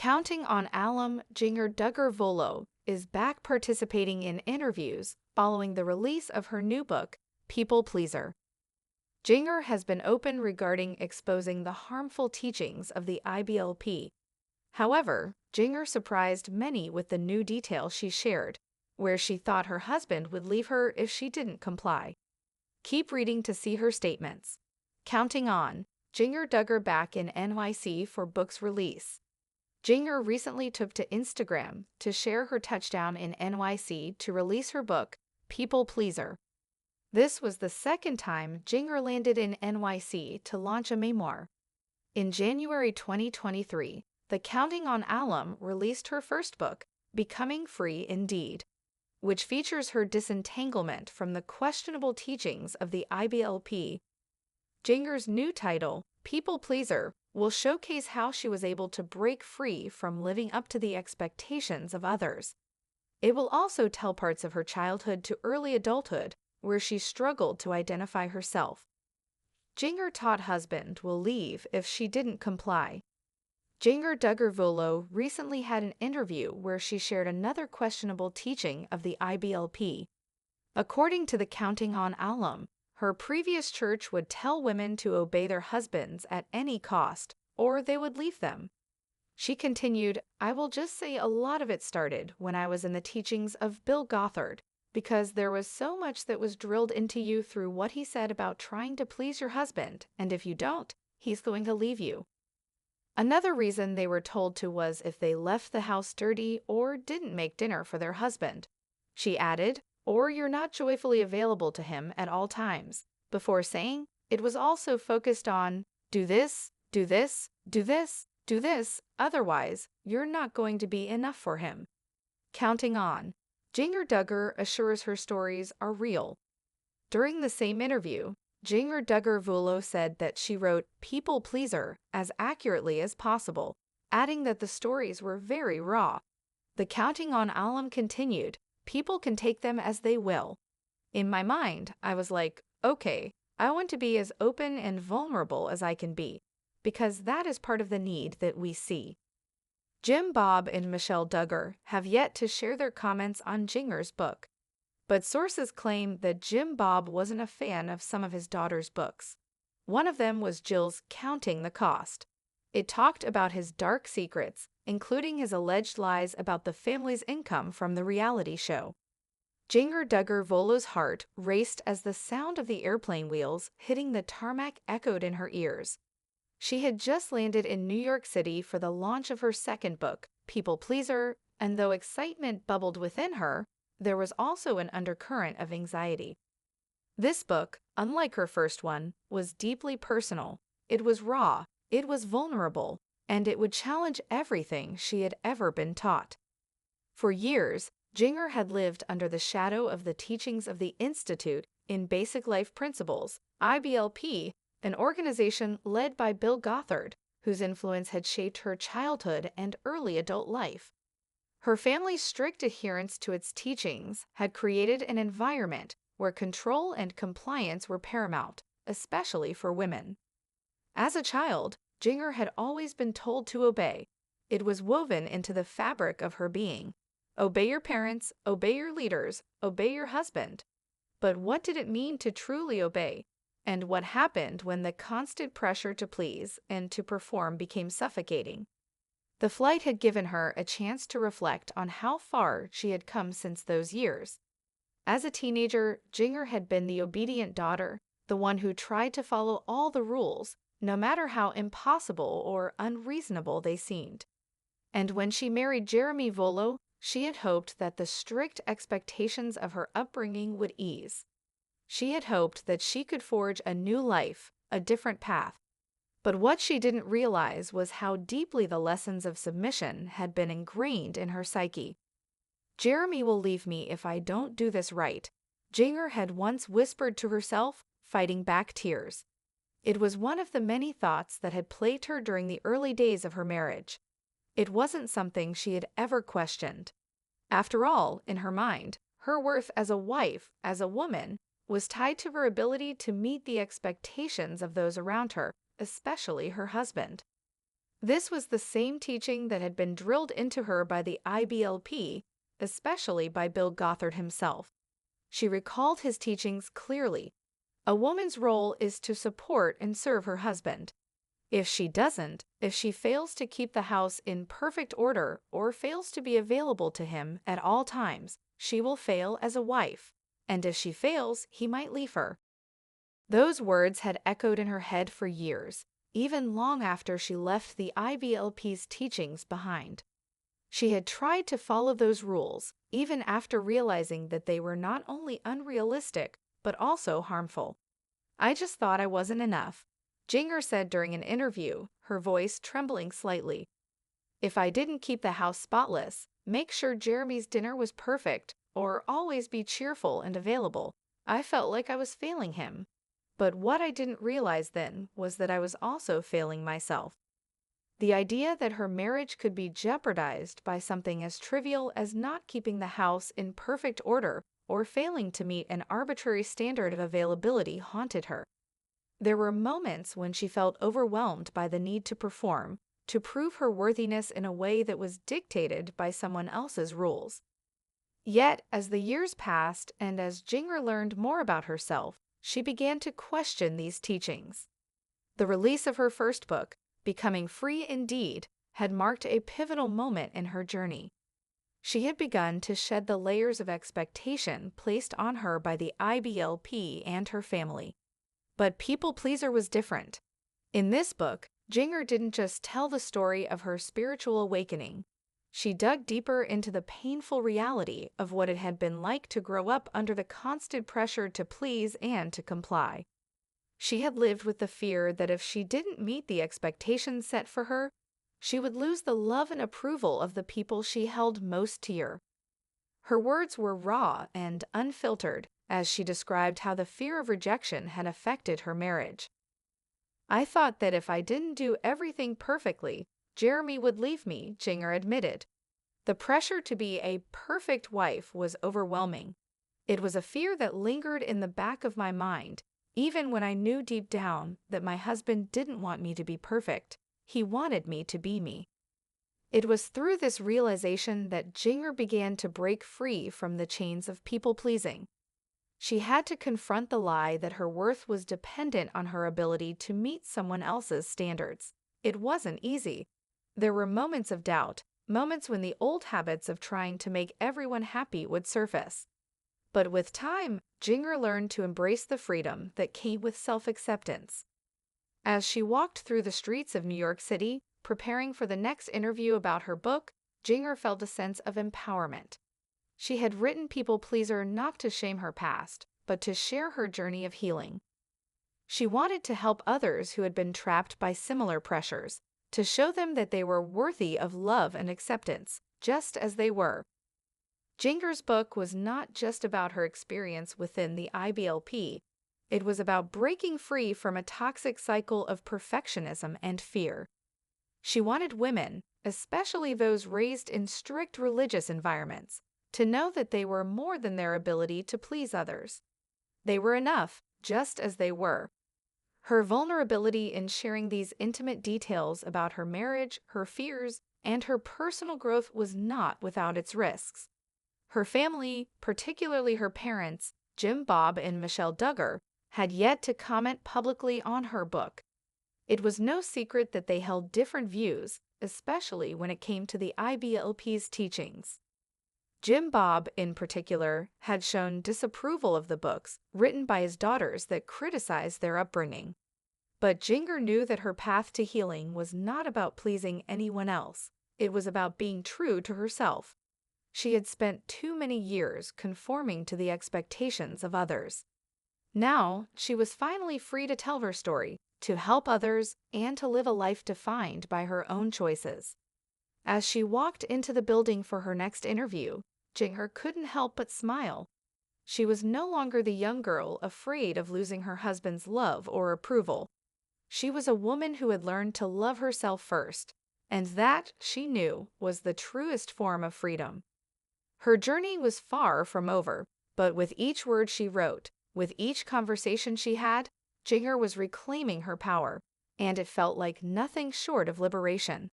Counting on alum Jinger Duggar is back participating in interviews following the release of her new book, People Pleaser. Jinger has been open regarding exposing the harmful teachings of the IBLP. However, Jinger surprised many with the new detail she shared, where she thought her husband would leave her if she didn't comply. Keep reading to see her statements. Counting on Jinger Duggar back in NYC for book's release. Jinger recently took to Instagram to share her touchdown in NYC to release her book, People Pleaser. This was the second time Jinger landed in NYC to launch a memoir. In January 2023, the Counting on alum released her first book, Becoming Free Indeed, which features her disentanglement from the questionable teachings of the IBLP. Jinger's new title, People Pleaser, will showcase how she was able to break free from living up to the expectations of others. It will also tell parts of her childhood to early adulthood, where she struggled to identify herself. Jinger taught husband will leave if she didn't comply. Jinger Duggar recently had an interview where she shared another questionable teaching of the IBLP. According to the Counting on alum, her previous church would tell women to obey their husbands at any cost, or they would leave them. She continued, "I will just say a lot of it started when I was in the teachings of Bill Gothard, because there was so much that was drilled into you through what he said about trying to please your husband, and if you don't, he's going to leave you." Another reason they were told to was if they left the house dirty or didn't make dinner for their husband. She added, "Or you're not joyfully available to him at all times," before saying it was also focused on, do this, do this, do this, do this, otherwise you're not going to be enough for him. Counting on Jinger Duggar assures her stories are real. During the same interview, Jinger Duggar said that she wrote People Pleaser as accurately as possible, adding that the stories were very raw. The Counting on alum continued, "People can take them as they will. In my mind, I was like, okay, I want to be as open and vulnerable as I can be, because that is part of the need that we see." Jim Bob and Michelle Duggar have yet to share their comments on Jinger's book, but sources claim that Jim Bob wasn't a fan of some of his daughter's books. One of them was Jill's Counting the Cost. It talked about his dark secrets, including his alleged lies about the family's income from the reality show. Jinger Duggar's heart raced as the sound of the airplane wheels hitting the tarmac echoed in her ears. She had just landed in New York City for the launch of her second book, People Pleaser, and though excitement bubbled within her, there was also an undercurrent of anxiety. This book, unlike her first one, was deeply personal. It was raw, it was vulnerable, and it would challenge everything she had ever been taught. For years, Jinger had lived under the shadow of the teachings of the Institute in Basic Life Principles, IBLP, an organization led by Bill Gothard, whose influence had shaped her childhood and early adult life. Her family's strict adherence to its teachings had created an environment where control and compliance were paramount, especially for women. As a child, Jinger had always been told to obey. It was woven into the fabric of her being. Obey your parents, obey your leaders, obey your husband. But what did it mean to truly obey? And what happened when the constant pressure to please and to perform became suffocating? The flight had given her a chance to reflect on how far she had come since those years. As a teenager, Jinger had been the obedient daughter, the one who tried to follow all the rules, no matter how impossible or unreasonable they seemed. And when she married Jeremy Volo, she had hoped that the strict expectations of her upbringing would ease. She had hoped that she could forge a new life, a different path. But what she didn't realize was how deeply the lessons of submission had been ingrained in her psyche. "Jeremy will leave me if I don't do this right," Jinger had once whispered to herself, fighting back tears. It was one of the many thoughts that had plagued her during the early days of her marriage. It wasn't something she had ever questioned. After all, in her mind, her worth as a wife, as a woman, was tied to her ability to meet the expectations of those around her, especially her husband. This was the same teaching that had been drilled into her by the IBLP, especially by Bill Gothard himself. She recalled his teachings clearly. A woman's role is to support and serve her husband. If she doesn't, if she fails to keep the house in perfect order or fails to be available to him at all times, she will fail as a wife, and if she fails, he might leave her. Those words had echoed in her head for years, even long after she left the IBLP's teachings behind. She had tried to follow those rules, even after realizing that they were not only unrealistic, but also harmful. "I just thought I wasn't enough," Jinger said during an interview, her voice trembling slightly. "If I didn't keep the house spotless, make sure Jeremy's dinner was perfect, or always be cheerful and available, I felt like I was failing him. But what I didn't realize then was that I was also failing myself." The idea that her marriage could be jeopardized by something as trivial as not keeping the house in perfect order or failing to meet an arbitrary standard of availability haunted her. There were moments when she felt overwhelmed by the need to perform, to prove her worthiness in a way that was dictated by someone else's rules. Yet, as the years passed and as Jinger learned more about herself, she began to question these teachings. The release of her first book, Becoming Free Indeed, had marked a pivotal moment in her journey. She had begun to shed the layers of expectation placed on her by the IBLP and her family. But People Pleaser was different. In this book, Jinger didn't just tell the story of her spiritual awakening. She dug deeper into the painful reality of what it had been like to grow up under the constant pressure to please and to comply. She had lived with the fear that if she didn't meet the expectations set for her, she would lose the love and approval of the people she held most dear. Her words were raw and unfiltered as she described how the fear of rejection had affected her marriage. "I thought that if I didn't do everything perfectly, Jeremy would leave me," Jinger admitted. "The pressure to be a perfect wife was overwhelming. It was a fear that lingered in the back of my mind, even when I knew deep down that my husband didn't want me to be perfect. He wanted me to be me." It was through this realization that Jinger began to break free from the chains of people-pleasing. She had to confront the lie that her worth was dependent on her ability to meet someone else's standards. It wasn't easy. There were moments of doubt, moments when the old habits of trying to make everyone happy would surface. But with time, Jinger learned to embrace the freedom that came with self-acceptance. As she walked through the streets of New York City, preparing for the next interview about her book, Jinger felt a sense of empowerment. She had written People Pleaser not to shame her past, but to share her journey of healing. She wanted to help others who had been trapped by similar pressures, to show them that they were worthy of love and acceptance, just as they were. Jinger's book was not just about her experience within the IBLP. It was about breaking free from a toxic cycle of perfectionism and fear. She wanted women, especially those raised in strict religious environments, to know that they were more than their ability to please others. They were enough, just as they were. Her vulnerability in sharing these intimate details about her marriage, her fears, and her personal growth was not without its risks. Her family, particularly her parents, Jim Bob and Michelle Duggar, had yet to comment publicly on her book. It was no secret that they held different views, especially when it came to the IBLP's teachings. Jim Bob, in particular, had shown disapproval of the books written by his daughters that criticized their upbringing. But Jinger knew that her path to healing was not about pleasing anyone else. It was about being true to herself. She had spent too many years conforming to the expectations of others. Now, she was finally free to tell her story, to help others, and to live a life defined by her own choices. As she walked into the building for her next interview, Jinger couldn't help but smile. She was no longer the young girl afraid of losing her husband's love or approval. She was a woman who had learned to love herself first, and that, she knew, was the truest form of freedom. Her journey was far from over, but with each word she wrote, with each conversation she had, Jinger was reclaiming her power. and it felt like nothing short of liberation.